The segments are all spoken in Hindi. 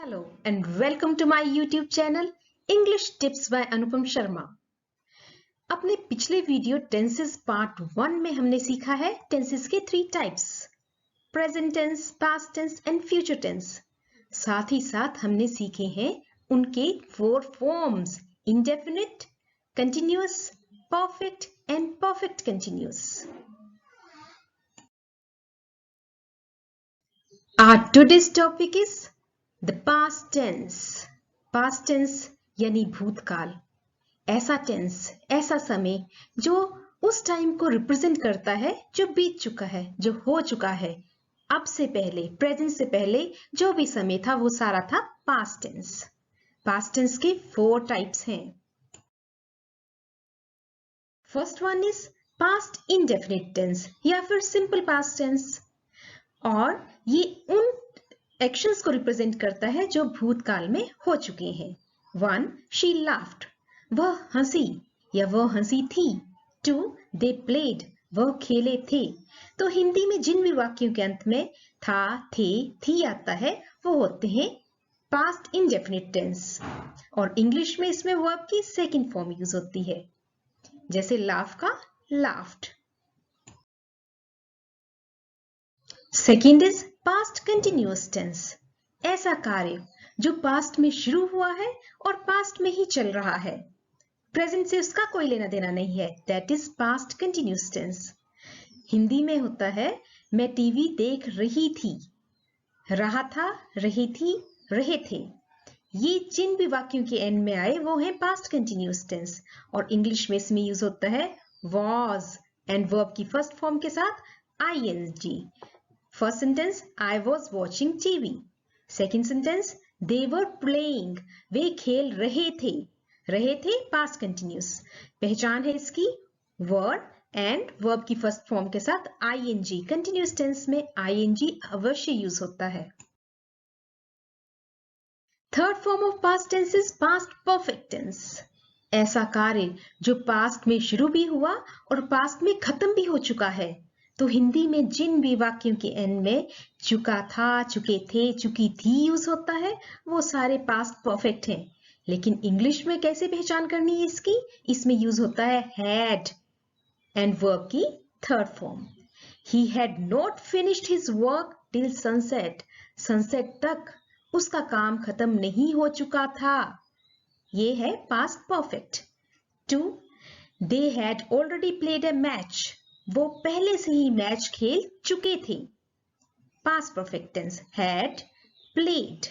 Hello and welcome to my YouTube channel English Tips by अनुपम शर्मा। अपने पिछले वीडियो टेंसेस पार्ट 1 में हमने सीखा है टेंसेस के 3 types, present tense, past tense and future tense. साथ ही साथ हमने सीखे हैं उनके 4 forms, indefinite, continuous, perfect and perfect continuous. Our today's topic is The past tense। past tense यानी भूतकाल, ऐसा टेंस, ऐसा समय जो उस टाइम को रिप्रेजेंट करता है जो बीत चुका है, जो हो चुका है, अब से पहले, प्रेजेंट से पहले जो भी समय था वो सारा था पास्ट टेंस। पास्ट टेंस के 4 टाइप्स हैं। First one is past indefinite tense या फिर सिंपल पास्ट टेंस, और ये उन एक्शंस को रिप्रेजेंट करता है जो भूतकाल में हो चुके हैं। 1. शी लाफ्ड, वह हंसी या वह हंसी थी। 2. दे प्लेड, वह खेले थे। तो हिंदी में जिन भी वाक्यों के अंत में था, थे, थी आता है वो होते हैं पास्ट इंडेफिनिट टेंस, और इंग्लिश में इसमें वर्ब की सेकंड फॉर्म यूज होती है, जैसे लाफ का laughed. Second is past continuous tense, ऐसा कार्य जो पास्ट में शुरू हुआ है और पास्ट में ही चल रहा है, प्रेजेंट से उसका कोई लेना देना नहीं है, that is past continuous tense. Hindi में होता है मैं टीवी देख रही थी, रहा था, रही थी, रहे थे। ये जिन भी वाक्यों के एंड में आए वो है पास्ट कंटिन्यूअस टेंस, और इंग्लिश में इसमें यूज होता है was एंड वर्ब की फर्स्ट फॉर्म के साथ ing। First sentence, I was watching TV. Second sentence, they were playing. वे खेल रहे थे। रहे थे past continuous। पहचान है इसकी were and verb की first form के साथ ing। continuous tense में ing अवश्य यूज होता है। Third form of past tense is past perfect tense। ऐसा कार्य जो पास्ट में शुरू भी हुआ और पास्ट में खत्म भी हो चुका है। तो हिंदी में जिन भी वाक्यों के एंड में चुका था, चुके थे, चुकी थी यूज होता है वो सारे पास्ट परफेक्ट हैं। लेकिन इंग्लिश में कैसे पहचान करनी है इसकी? इसमें यूज होता है हैड एंड वर्ब की third form. He had not finished his work till sunset. Sunset तक उसका काम खत्म नहीं हो चुका था, ये है past perfect. 2. They had already played a match. वो पहले से ही मैच खेल चुके थे, past perfect tense had played.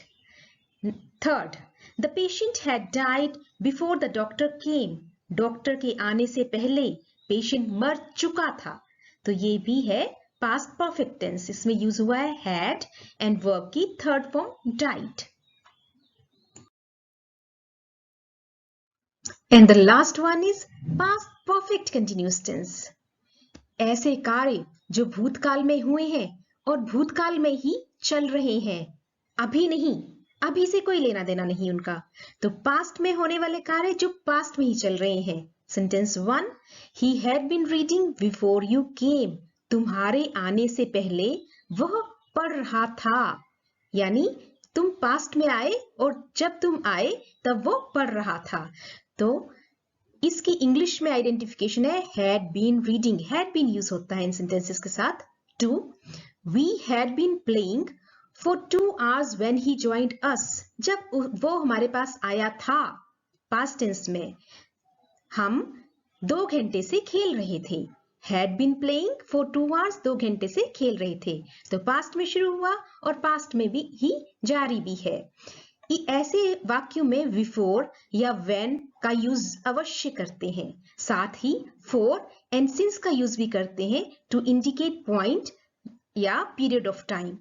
3. The patient had died before the doctor came. Doctor के आने से पहले पेशेंट मर चुका था, तो ये भी है पास्ट परफेक्ट टेंस। इसमें यूज हुआ है हैड एंड वर्ब की third form died. And the last one is past perfect continuous tense, ऐसे कार्य जो भूतकाल में हुए हैं और भूतकाल में ही चल रहे हैं, अभी नहीं, अभी से कोई लेना देना नहीं उनका। तो पास्ट में होने वाले कार्य जो पास्ट में ही चल रहे हैं। Sentence 1, he had been reading before you came. तुम्हारे आने से पहले वह पढ़ रहा था, यानी तुम पास्ट में आए और जब तुम आए तब वो पढ़ रहा था। तो इसकी इंग्लिश में आइडेंटिफिकेशन है had been reading. Had been use होता है इन सेंटेंसेस के साथ। 2. We had been playing for 2 hours when he joined us. जब वो हमारे पास आया था, पास्ट टेंस में, हम 2 घंटे से खेल रहे थे। Had been playing for 2 hours, 2 घंटे से खेल रहे थे। तो पास्ट में शुरू हुआ और पास्ट में भी ही जारी भी है। ऐसे वाक्यों में बिफोर या व्हेन का यूज अवश्य करते हैं, साथ ही फॉर एंड सिंस का यूज भी करते हैं टू इंडिकेट पॉइंट या पीरियड ऑफ टाइम।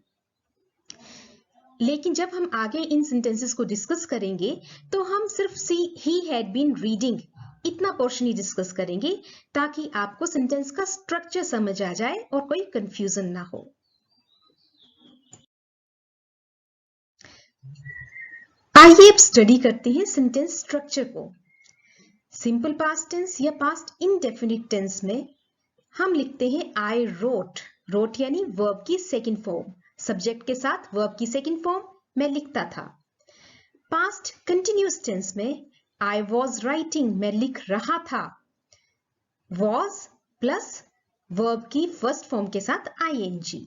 लेकिन जब हम आगे इन सेंटेंसेस को डिस्कस करेंगे तो हम सिर्फ ही हैड बीन रीडिंग इतना पोर्शन ही डिस्कस करेंगे, ताकि आपको सेंटेंस का स्ट्रक्चर समझ आ जाए और कोई कंफ्यूजन ना हो। आइए अब स्टडी करते हैं सेंटेंस स्ट्रक्चर को। सिंपल पास्ट टेंस या पास्ट इंडेफिनिट टेंस में हम लिखते हैं आई रोट। रोट यानी वर्ब की सेकंड फॉर्म, सब्जेक्ट के साथ वर्ब की सेकंड फॉर्म मैं लिखता था। पास्ट कंटिन्यूअस टेंस में I was writing, मैं लिख रहा था, was प्लस वर्ब की फर्स्ट फॉर्म के साथ ing.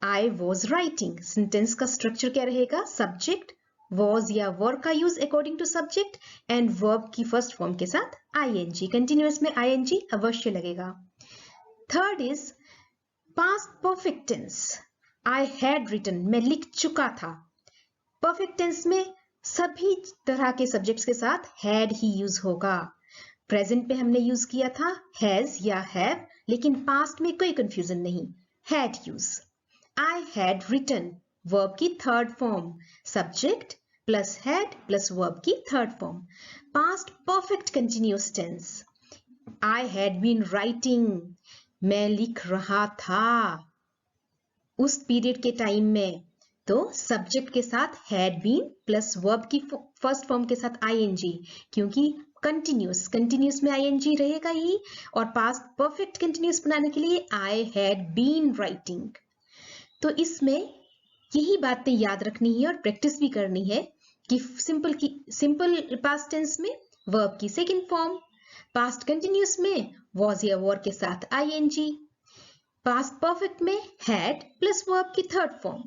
I was writing. Sentence का स्ट्रक्चर क्या रहेगा? सब्जेक्ट was या were का use according to subject and verb की फर्स्ट फॉर्म के साथ ing. कंटिन्यूअस में ing अवश्य लगेगा. Third is past perfect tense. I had written, मैं लिख चुका था. परफेक्ट टेंस में सभी तरह के सब्जेक्ट्स के साथ had ही यूज होगा. प्रेजेंट पे हमने यूज किया था has या have, लेकिन पास्ट में कोई कंफ्यूजन नहीं, had use. I had written, verb की third form, subject plus had plus verb की third form. Past perfect continuous tense. I had been writing, मैं लिख रहा था उस पीरियड के टाइम में. तो सब्जेक्ट के साथ had been प्लस वर्ब की फर्स्ट फॉर्म के साथ ing, क्योंकि कंटिन्यूअस में ing रहेगा ही, और पास्ट परफेक्ट कंटिन्यूअस बनाने के लिए I had been writing. तो इसमें यही बातें याद रखनी है और प्रैक्टिस भी करनी है कि सिंपल पास्ट टेंस में वर्ब की सेकंड फॉर्म, पास्ट कंटिन्यूअस में was या were के साथ ing, पास्ट परफेक्ट में had प्लस वर्ब की third form,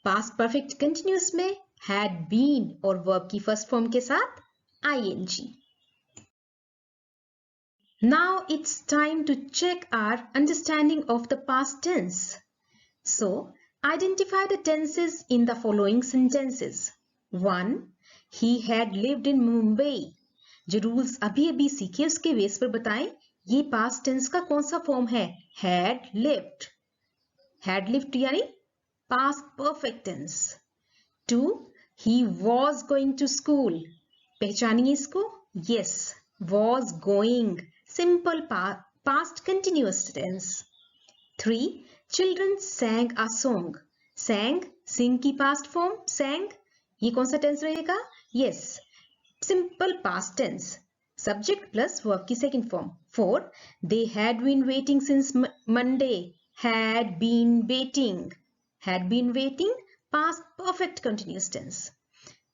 past perfect continuous में had been और वर्ब की फर्स्ट फॉर्म के साथ ing. Now it's time to check our understanding of the past tense. So, identify the tenses in the following sentences. 1. He had lived in Mumbai. जो रूल्स अभी सीखे उसके बेस पर बताएं ये पास्ट टेंस का कौन सा फॉर्म है. Had lived. Had lived यानी past perfect tense. 2. He was going to school. पहचानिए इसको. Yes, was going. Simple past continuous tense. 3. Children sang a song. Sang, sing की past form, sang. ये कौन सा टेंस रहेगा? Yes, simple past tense. Subject plus verb की second form. 4. They had been waiting since Monday. Had been waiting. Had been waiting, past perfect continuous tense.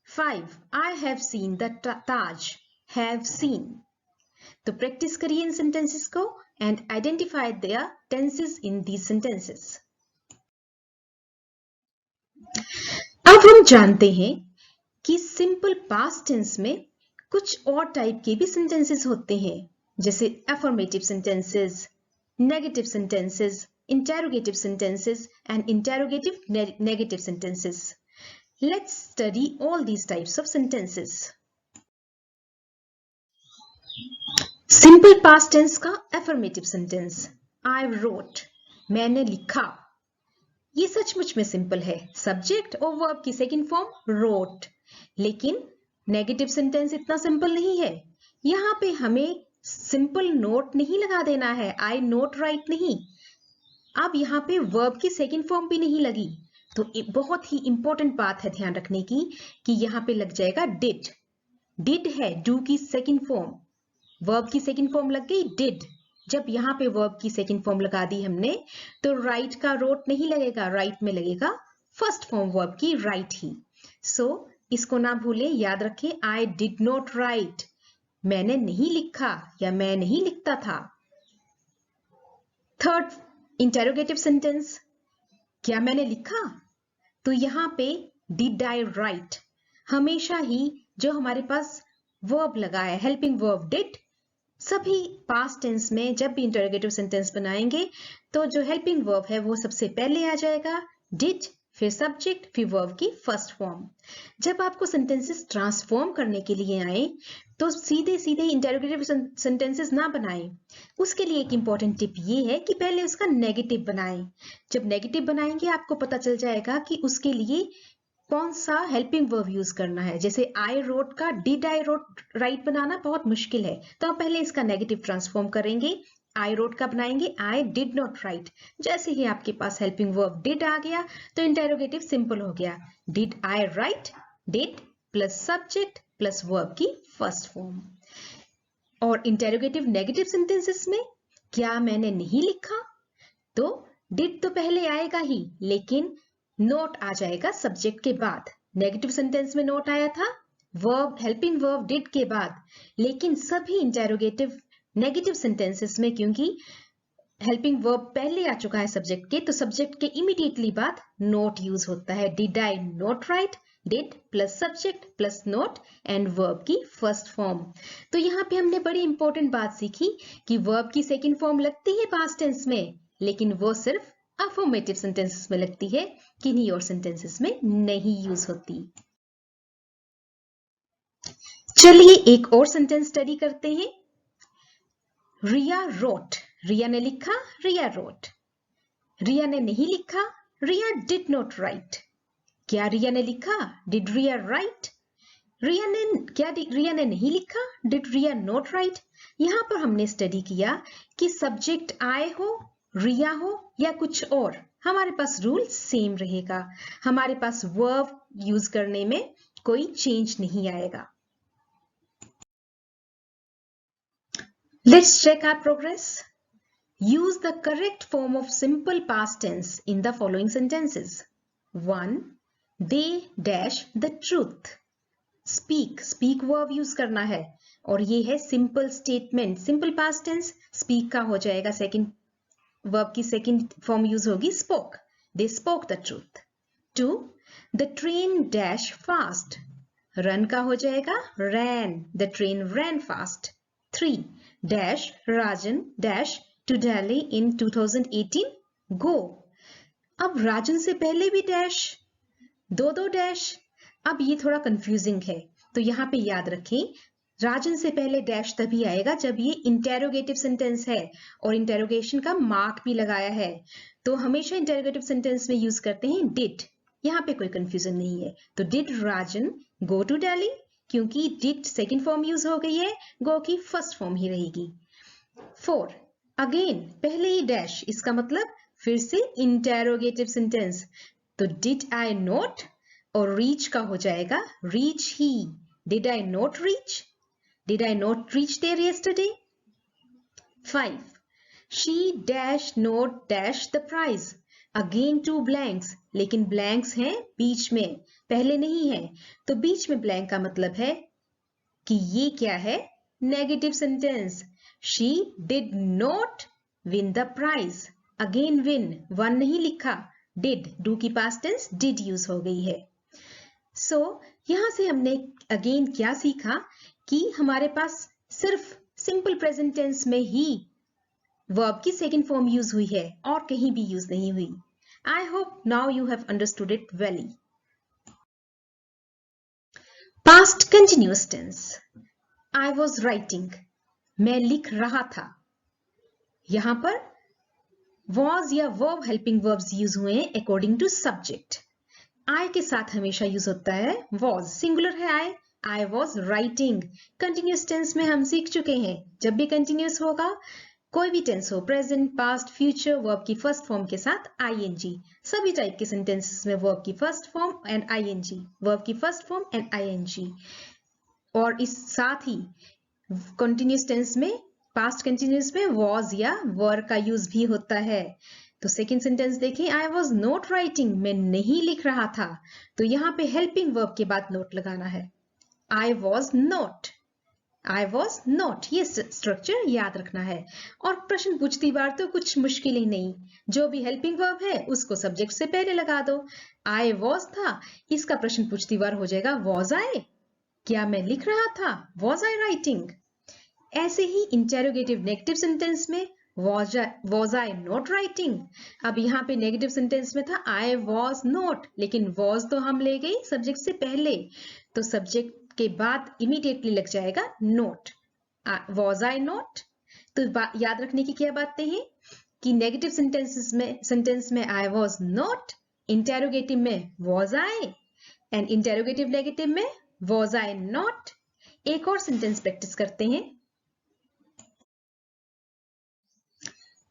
5. I have seen the Taj. Have seen. तो प्रैक्टिस करिए इन सेंटेंसेस को and identify there tenses in these sentences. अब हम जानते हैं कि सिंपल पास्ट टेंस में कुछ और टाइप के भी सेंटेंसेस होते हैं, जैसे affirmative sentences, negative sentences, interrogative sentences and interrogative negative sentences. Let's study all these types of sentences. Simple past tense का affirmative sentence. I wrote. मैंने लिखा. ये सचमुच में सिंपल है. सब्जेक्ट और वर्ब की सेकंड फॉर्म wrote. लेकिन नेगेटिव सेंटेंस इतना सिंपल नहीं है. यहाँ पे हमें सिंपल नोट नहीं लगा देना है. I note write नहीं. अब यहाँ पे वर्ब की सेकंड फॉर्म भी नहीं लगी, तो बहुत ही इंपॉर्टेंट बात है ध्यान रखने की कि यहाँ पे लग जाएगा डिड. डिड है डू की सेकंड फॉर्म, वर्ब की सेकंड फॉर्म लग गई डिड. जब यहाँ पे वर्ब की सेकंड फॉर्म लगा दी हमने तो राइट का रोट नहीं लगेगा, राइट में लगेगा फर्स्ट फॉर्म वर्ब की राइट ही. सो इसको ना भूलें, याद रखें. आई डिड नॉट राइट, मैंने नहीं लिखा या मैं नहीं लिखता था. थर्ड इंटेरोगेटिव सेंटेंस, क्या मैंने लिखा? तो यहाँ पे डिड आई राइट. हमेशा ही जो हमारे पास वर्ब लगा है हेल्पिंग वर्ब डिड, सभी पास्ट टेंस में जब भी इंटेरोगेटिव सेंटेंस बनाएंगे तो जो हेल्पिंग वर्ब है वो सबसे पहले आ जाएगा डिड, फिर सब्जेक्ट, फिर वर्ब की फर्स्ट फॉर्म. जब आपको सेंटेंसेस ट्रांसफॉर्म करने के लिए आए तो सीधे सीधे इंटेरोगेटिव सेंटेंसेस ना बनाएं. उसके लिए एक इंपॉर्टेंट टिप ये है कि पहले उसका नेगेटिव बनाएं. जब नेगेटिव बनाएंगे आपको पता चल जाएगा कि उसके लिए कौन सा हेल्पिंग वर्ब यूज करना है. जैसे आई रोट का डिड आई रोट राइट बनाना बहुत मुश्किल है, तो आप पहले इसका नेगेटिव ट्रांसफॉर्म करेंगे. आई रोट का बनाएंगे आई डिड नॉट राइट. जैसे ही आपके पास हेल्पिंग वर्ब डिड आ गया तो इंटेरोगेटिव सिंपल हो गया. Did I right, did plus subject plus verb की फर्स्ट फॉर्म. और इंटेरोगेटिव नेगेटिव सेंटेंसेस में क्या मैंने नहीं लिखा, तो डिड तो पहले आएगा ही लेकिन नोट आ जाएगा सब्जेक्ट के बाद. नेगेटिव सेंटेंस में नोट आया था, वर्ब हेल्पिंग वर्ब डिड के बाद, लेकिन सभी इंटेरोगेटिव नेगेटिव सेंटेंसेस में क्योंकि हेल्पिंग वर्ब पहले आ चुका है सब्जेक्ट के, तो सब्जेक्ट के इमीडिएटली बाद नोट यूज होता है. Did I note right, did plus subject plus note and verb की फर्स्ट फॉर्म. तो यहाँ पे हमने बड़ी इंपॉर्टेंट बात सीखी कि वर्ब की सेकंड फॉर्म लगती है पास्ट टेंस में, लेकिन वो सिर्फ अफर्मेटिव सेंटेंसेस में लगती है, किन्हीं और सेंटेंसेस में नहीं यूज होती. चलिए एक और सेंटेंस स्टडी करते हैं. रिया रोट, रिया ने लिखा, रिया रोट. रिया ने नहीं लिखा, रिया डिड नॉट राइट. क्या रिया ने लिखा, डिड रिया राइट? रिया ने नहीं लिखा, डिड रिया नॉट राइट? यहां पर हमने स्टडी किया कि सब्जेक्ट आई हो, रिया हो या कुछ और, हमारे पास रूल सेम रहेगा. हमारे पास वर्ब यूज करने में कोई चेंज नहीं आएगा. Let's check our progress. Use the correct form of simple past tense in the following sentences. 1. They dash the truth. Speak, speak verb use करना है और ये है simple statement. Simple past tense speak का हो जाएगा, second verb की second form use होगी spoke. They spoke the truth. 2. The train dash fast. Run का हो जाएगा ran. The train ran fast. 3. Dash Rajan dash to Delhi in 2018. Go. अब राजन से पहले भी डैश, दो डैश. अब ये थोड़ा कंफ्यूजिंग है, तो यहाँ पे याद रखें राजन से पहले डैश तभी आएगा जब ये इंटेरोगेटिव सेंटेंस है और इंटेरोगेशन का मार्क भी लगाया है. तो हमेशा इंटेरोगेटिव सेंटेंस में यूज करते हैं डिड. यहाँ पे कोई कंफ्यूजन नहीं है. तो did Rajan go to Delhi, क्योंकि डिड सेकेंड फॉर्म यूज हो गई है, गो की फर्स्ट फॉर्म ही रहेगी. 4. अगेन पहले ही डैश, इसका मतलब फिर से इंटेरोगेटिव सेंटेंस. तो डिड आई नोट और रीच का हो जाएगा रीच ही. Did I not reach, did I not reach there yesterday. 5. She dash not dash the prize. Again 2 blanks, लेकिन ब्लैंक्स हैं बीच में, पहले नहीं है. तो बीच में ब्लैंक का मतलब है कि ये क्या है, negative sentence. She did not win the prize. Again win, won नहीं लिखा, डिड, डू की पास्ट टेंस डिड यूज हो गई है. सो यहां से हमने अगेन क्या सीखा कि हमारे पास सिर्फ सिंपल प्रेजेंट टेंस में ही वर्ब की सेकेंड फॉर्म यूज हुई है और कहीं भी यूज नहीं हुई. I hope now you have understood it well. Past continuous tense. I was writing. मैं लिख रहा था. यहां पर was या verb helping verbs यूज हुए हैं according to subject. I के साथ हमेशा यूज होता है was. Singular है I. I was writing. Continuous tense में हम सीख चुके हैं, जब भी continuous होगा, कोई भी टेंस हो, प्रेजेंट, पास्ट, फ्यूचर, वर्ब की फर्स्ट फॉर्म के साथ आईएनजी. सभी टाइप के सेंटेंसेस में वर्ब की first form and ING, verb की फर्स्ट फॉर्म एंड आईएनजी. और इस साथ ही कंटिन्यूअस टेंस में, पास्ट कंटिन्यूअस में वॉज या वर का यूज भी होता है. तो सेकेंड सेंटेंस देखिए, आई वॉज नॉट राइटिंग, मैं नहीं लिख रहा था. तो यहाँ पे हेल्पिंग वर्ब के बाद नोट लगाना है. I was not, I was not, ये स्ट्रक्चर याद रखना है. और प्रश्न पूछती बार तो कुछ मुश्किल ही नहीं, जो भी हेल्पिंग वर्ब है उसको सब्जेक्ट से पहले लगा दो. I was था, इसका प्रश्न पूछती बार हो जाएगा was I, क्या मैं लिख रहा था, was I writing. ऐसे ही इंटेरोगेटिव नेगेटिव सेंटेंस में was I not writing. अब यहाँ पे नेगेटिव सेंटेंस में था I was not, लेकिन was तो हम ले गई सब्जेक्ट से पहले, तो सब्जेक्ट के बाद इमीडिएटली लग जाएगा नोट. was I not. तो याद रखने की क्या बातें हैं कि नेगेटिव सेंटेंस में I was not, इंटेरोगेटिव में was I and interrogative negative में was I not. एक और सेंटेंस प्रैक्टिस करते हैं.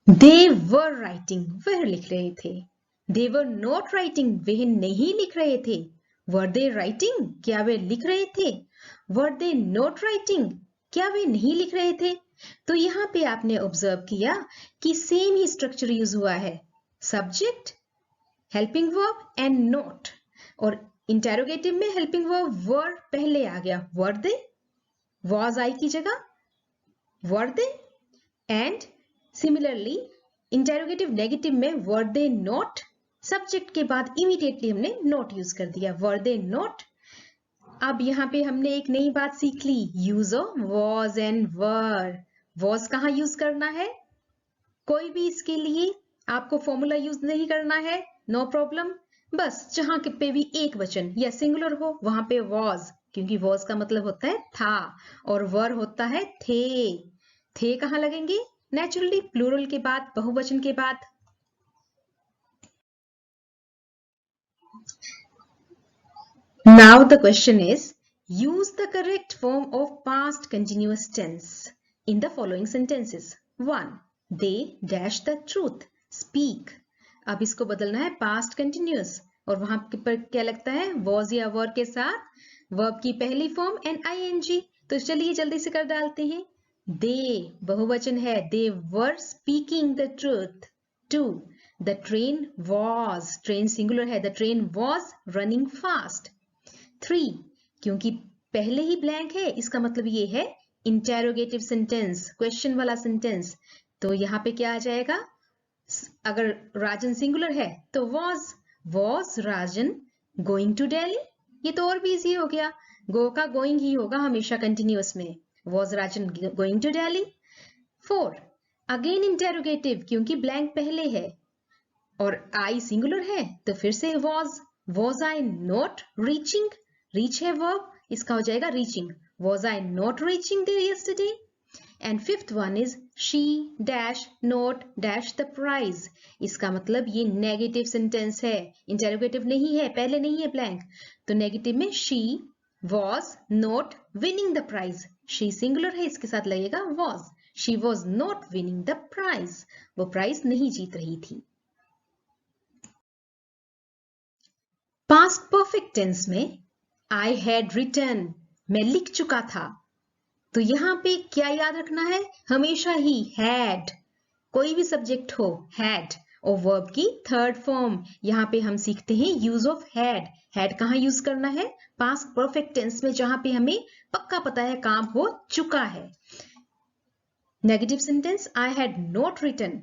They were writing, वह लिख रहे थे. They were not writing, वह नहीं लिख रहे थे. Were they writing, क्या वे लिख रहे थे. Were they not writing, क्या वे नहीं लिख रहे थे. तो यहाँ पे आपने ऑब्जर्व किया कि सेम ही स्ट्रक्चर यूज हुआ है, subject, helping verb and note. और इंटेरोगेटिव में हेल्पिंग वर्ब वर पहले आ गया, वर दे, वॉज आई की जगह वर दे। एंड सिमिलरली इंटेरोगेटिव नेगेटिव में वर दे नॉट, सब्जेक्ट के बाद इमीडिएटली हमने नॉट यूज कर दिया, वर दे नॉट। अब यहाँ पे हमने एक नई बात सीख ली, use of was and were. Was कहाँ यूज करना है, कोई भी इसके लिए आपको फॉर्मूला यूज नहीं करना है, नो प्रॉब्लम। बस जहां पे भी एक वचन या सिंगुलर हो वहां पे वॉज, क्योंकि वॉज का मतलब होता है था और वर होता है थे कहाँ लगेंगे, नेचुरली प्लूरल के बाद, बहुवचन के बाद। Now the question is, use the correct form of past continuous tense in the following sentences. 1. They dash the truth. Speak. अब इसको बदलना है past continuous और वहां पर क्या लगता है, was या were के साथ verb की पहली फॉर्म ing। तो चलिए जल्दी से कर डालते हैं। They बहुवचन है, they were speaking the truth. 2. The train was, train singular है, the train was running fast. 3. क्योंकि पहले ही ब्लैंक है इसका मतलब ये है इंटेरोगेटिव सेंटेंस, क्वेश्चन वाला सेंटेंस। तो यहाँ पे क्या आ जाएगा, अगर राजन सिंगुलर है तो was Rajan going to Delhi, ये तो और भी इजी हो गया, गो का गोइंग ही होगा हमेशा कंटिन्यूअस में, was Rajan going to Delhi. 4. Again interrogative, क्योंकि ब्लैंक पहले है और आई सिंगुलर है तो फिर से was I not reaching, reach है वर्ब, इसका हो जाएगा reaching, was I not reaching there yesterday. And fifth one is she dash not dash the prize, इसका मतलब ये नेगेटिव सेंटेंस है, इंटेरोगेटिव नहीं है, पहले नहीं है ब्लैंक, तो नेगेटिव में she was not winning the prize, she singular है इसके साथ लगेगा was, she was not winning the prize, वो प्राइज नहीं जीत रही थी। पास्ट परफेक्ट टेंस में I had written, मैं लिख चुका था, तो यहां पे क्या याद रखना है, हमेशा ही had, कोई भी सब्जेक्ट हो had, और वर्ब की थर्ड फॉर्म, यहां पे हम सीखते हैं यूज ऑफ had कहां यूज करना है, पास्ट परफेक्ट टेंस में जहां पे हमें पक्का पता है काम हो चुका है। Negative sentence I had not written,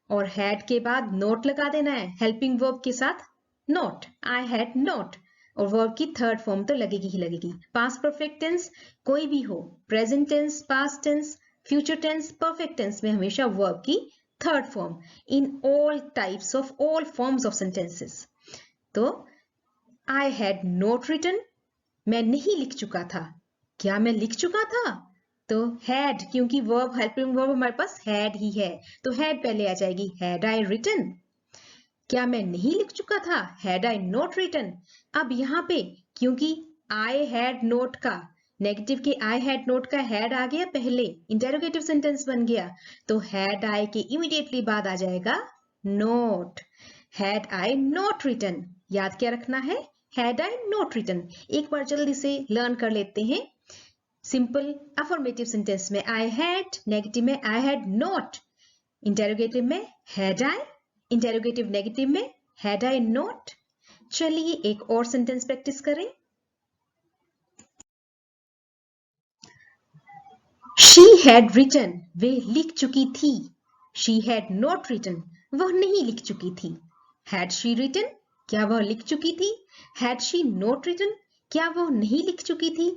और had के बाद नोट लगा देना है हेल्पिंग वर्ब के साथ, नोट, I had not, और वर्ब की थर्ड फॉर्म तो लगेगी ही लगेगी। पास्ट परफेक्ट टेंस कोई भी हो, present tense, past tense, future tense, perfect tense में हमेशा वर्ब की third form in all types of, all forms of sentences. तो आई हैड नॉट रिटन, मैं नहीं लिख चुका था, क्या मैं लिख चुका था, तो हैड, क्योंकि वर्ब हेल्पिंग वर्ब हमारे पास हैड ही है तो हैड पहले आ जाएगी, हैड आई रिटन। क्या मैं नहीं लिख चुका था, हैड आई नॉट रिटन। अब यहाँ पे क्योंकि आई हैड नोट का, नेगेटिव के आई हैड नोट का हैड आ गया पहले, इंटेरोगेटिव सेंटेंस बन गया, तो हैड आई के इमीडिएटली बाद आ जाएगा not, had I not written. याद क्या रखना है, हैड आई नॉट रिटन। एक बार जल्दी से लर्न कर लेते हैं। सिंपल अफर्मेटिव सेंटेंस में आई हैड, नेगेटिव में आई हैड नॉट, इंटेरोगेटिव में हैड आई, इंटेरोगेटिव नेगेटिव में हैड आई नॉट। चलिए एक और सेंटेंस प्रैक्टिस करें। शी हैड रिटन, वे लिख चुकी थी, शी हैड नॉट रिटन, वह नहीं लिख चुकी थी। हैड शी रिटन, क्या वह लिख चुकी थी, हैड शी नॉट रिटन, क्या वह नहीं लिख चुकी थी।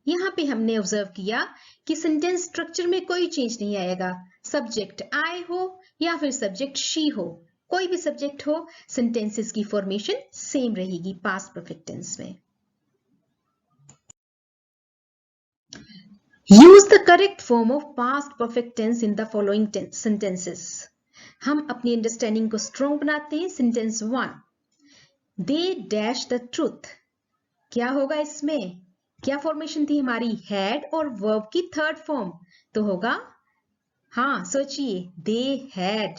यहाँ पे हमने ऑब्जर्व किया कि सेंटेंस स्ट्रक्चर में कोई चेंज नहीं आएगा, सब्जेक्ट आई हो या फिर सब्जेक्ट शी हो, कोई भी सब्जेक्ट हो, सेंटेंसेस की फॉर्मेशन सेम रहेगी पास्ट परफेक्ट टेंस में। Use the correct form of past perfect tense in the following sentences. हम अपनी अंडरस्टैंडिंग को स्ट्रॉन्ग बनाते हैं। Sentence 1, they dash the truth, क्या होगा इसमें, क्या फॉर्मेशन थी हमारी, हैड और वर्ब की थर्ड फॉर्म, तो होगा, हाँ सोचिए, they had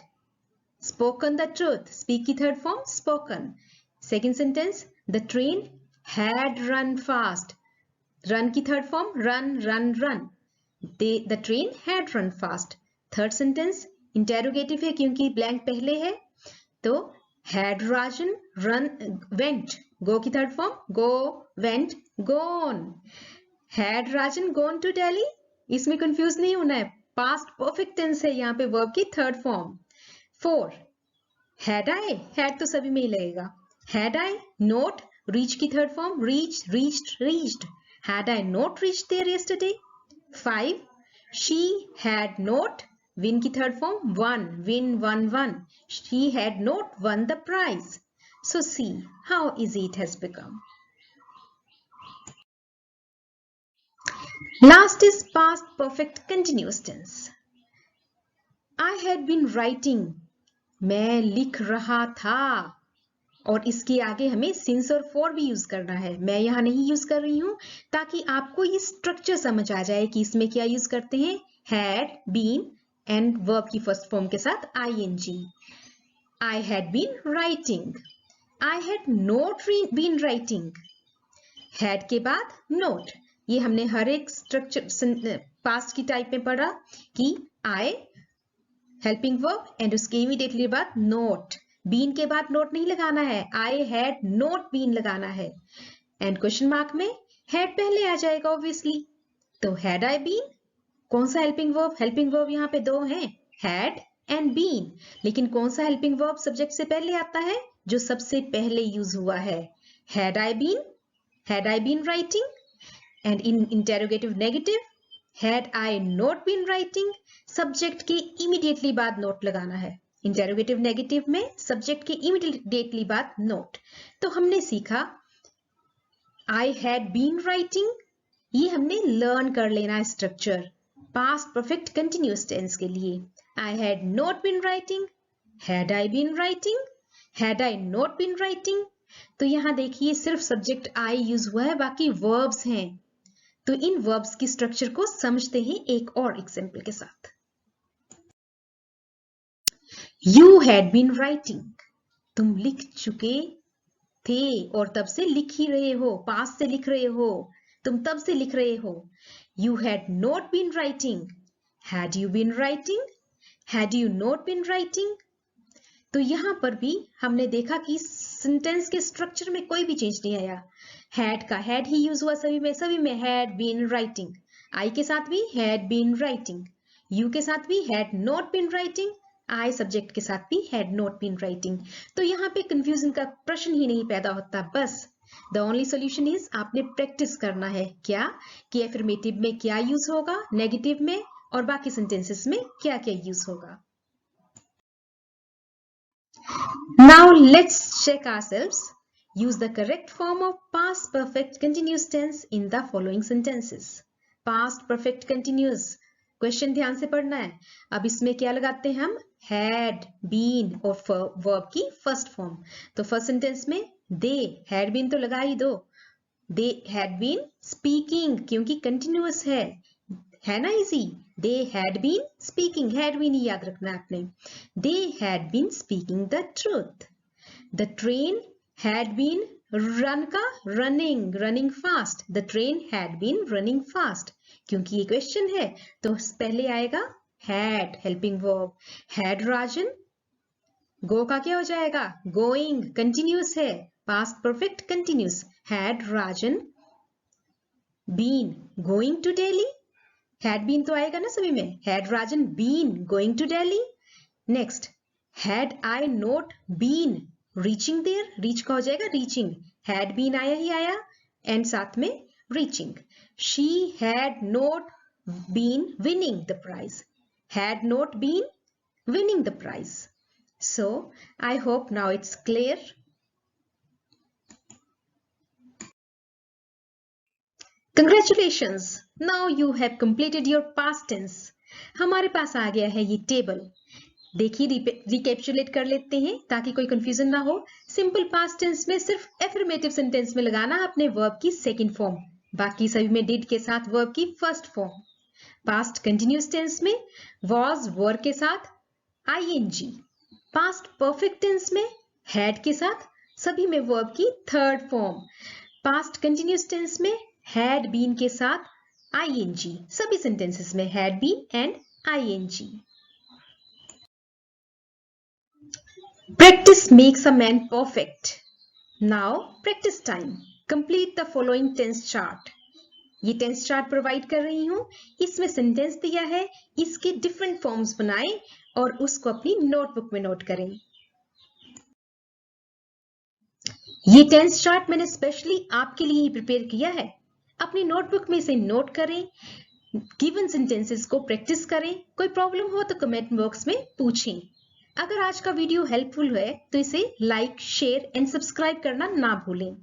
spoken the truth, speak की third form spoken. Second sentence, the train had run fast, run की third form run run run, the train had run fast. Third sentence interrogative है क्योंकि ब्लैंक पहले है, तो had Rajan run went go की third form go, went, gone. Had Rajan gone to Delhi? इसमें कंफ्यूज नहीं होना है, पास्ट परफेक्ट टेंस है यहाँ पे वर्ब की third form. 4. Had I? Had तो सभी में ही लगेगा. Had I not? Reach की third form reached, reached, reached. Had I not reached there yesterday? 5. She had not. Win की third form won, win, won, won. She had not won the prize. So see how easy it has become. Last is past perfect continuous tense. I had been writing. मैं लिख रहा था. और इसके आगे हमें सिंस और फॉर भी यूज करना है. मैं यहाँ नहीं यूज कर रही हूँ ताकि आपको ये स्ट्रक्चर समझ आ जाए कि इसमें क्या यूज करते हैं. हैड बीन एंड वर्ब की फर्स्ट फॉर्म के साथ ing. I had been writing. I had not been writing. Had के बाद not. ये हमने हर एक स्ट्रक्चर पास्ट की टाइप में पढ़ा कि I हेल्पिंग वर्ब एंड उसके इमीडिएटली बाद not. बीन के बाद नोट नहीं लगाना है, आई हैड नोट बीन लगाना है. एंड क्वेश्चन मार्क में हैड पहले आ जाएगा ऑब्वियसली. तो हैड आई बीन, कौन सा हेल्पिंग वर्ब? हेल्पिंग वर्ब यहाँ पे दो हैं, हैड एंड बीन. लेकिन कौन सा हेल्पिंग वर्ब सब्जेक्ट से पहले आता है? जो सबसे पहले यूज हुआ है. Had I been writing. And in interrogative negative, had I not been writing, subject के इमीडिएटली बाद नोट लगाना है. इंटेरोगेटिव नेगेटिव में सब्जेक्ट के इमीडिएटली बाद नोट. तो हमने सीखा आई हैड बीन राइटिंग, ये हमने लर्न कर लेना है structure past perfect continuous tense के लिए. I had not been writing, had I been writing, had I not been writing. तो यहां देखिए सिर्फ सब्जेक्ट आई यूज हुआ है, बाकी वर्ब्स हैं. तो इन वर्ब्स की स्ट्रक्चर को समझते हैं एक और एग्जांपल के साथ. You had been writing. तुम लिख चुके थे और तब से लिख ही रहे हो, पास्ट से लिख रहे हो, तुम तब से लिख रहे हो. You had not been writing. Had you been writing? Had you not been writing? तो यहां पर भी हमने देखा कि सेंटेंस के स्ट्रक्चर में कोई भी चेंज नहीं आया. हैड का हैड ही यूज हुआ सभी में हैड बीन राइटिंग. आई के साथ भी हैड बीन राइटिंग. यू के साथ भी had not been writing. I subject के साथ भी हैड नॉट बीन राइटिंग. तो यहाँ पे कंफ्यूजन का प्रश्न ही नहीं पैदा होता. बस द ओनली सॉल्यूशन इज आपने प्रैक्टिस करना है क्या कि एफर्मेटिव में क्या यूज होगा, नेगेटिव में और बाकी सेंटेंसेस में क्या क्या यूज होगा. Now let's check ourselves. Use the correct form of past perfect continuous tense in the following sentences. Past perfect continuous. Question ध्यान से पढ़ना है. अब इसमें क्या लगाते हैं हम? हैड बीन और वर्ब की फर्स्ट फॉर्म. तो फर्स्ट सेंटेंस में दे, हैड बीन तो लगा ही दो. दे हैड बीन स्पीकिंग, क्योंकि कंटिन्यूअस है ना easy. They had been speaking, had been ही याद रखना है आपने. They had been speaking the truth. The train had been run का running fast. The train had been running fast. क्योंकि ये क्वेश्चन है तो पहले आएगा had helping verb. Had Rajan, go का क्या हो जाएगा? गोइंग, कंटिन्यूअस है, past perfect continuous. Had Rajan been going to Delhi. Had been तो आएगा ना सभी में. Had Rajan been going to Delhi. Next, had I not been reaching there. Reach का हो जाएगा रीचिंग. हैड बीन आया ही आया एंड साथ में reaching. She had not been winning the prize. Had not been winning the prize. So, I hope now it's clear. Congratulations! Now you have completed your past tense. हमारे पास आ गया है ये टेबल. देखिए रिकैप्चुलेट कर लेते हैं ताकि कोई कंफ्यूजन ना हो. सिंपल पास्ट टेंस में सिर्फ एफर्मेटिव सेंटेंस में लगाना अपने वर्ब की सेकंड फॉर्म, बाकी सभी में डिड के साथ वर्ब की first form. Past continuous tense में वॉज वर्ब के साथ ing. पास्ट परफेक्ट टेंस में हैड के साथ सभी में वर्ब की third form. Past continuous tense में हैड बीन के साथ ing. सभी सेंटेंसेस में had been and ing. Practice makes a man perfect. Now practice time. Complete the following tense chart. ये टेंस चार्ट प्रोवाइड कर रही हूं, इसमें सेंटेंस दिया है, इसके डिफरेंट फॉर्म्स बनाएं और उसको अपनी नोटबुक में नोट करें। ये टेंस चार्ट मैंने स्पेशली आपके लिए ही प्रिपेयर किया है। अपनी नोटबुक में इसे नोट करें, गिवन सेंटेंसेस को प्रैक्टिस करें। कोई प्रॉब्लम हो तो कमेंट बॉक्स में पूछें। अगर आज का वीडियो हेल्पफुल है तो इसे लाइक, शेयर एंड सब्सक्राइब करना ना भूलें।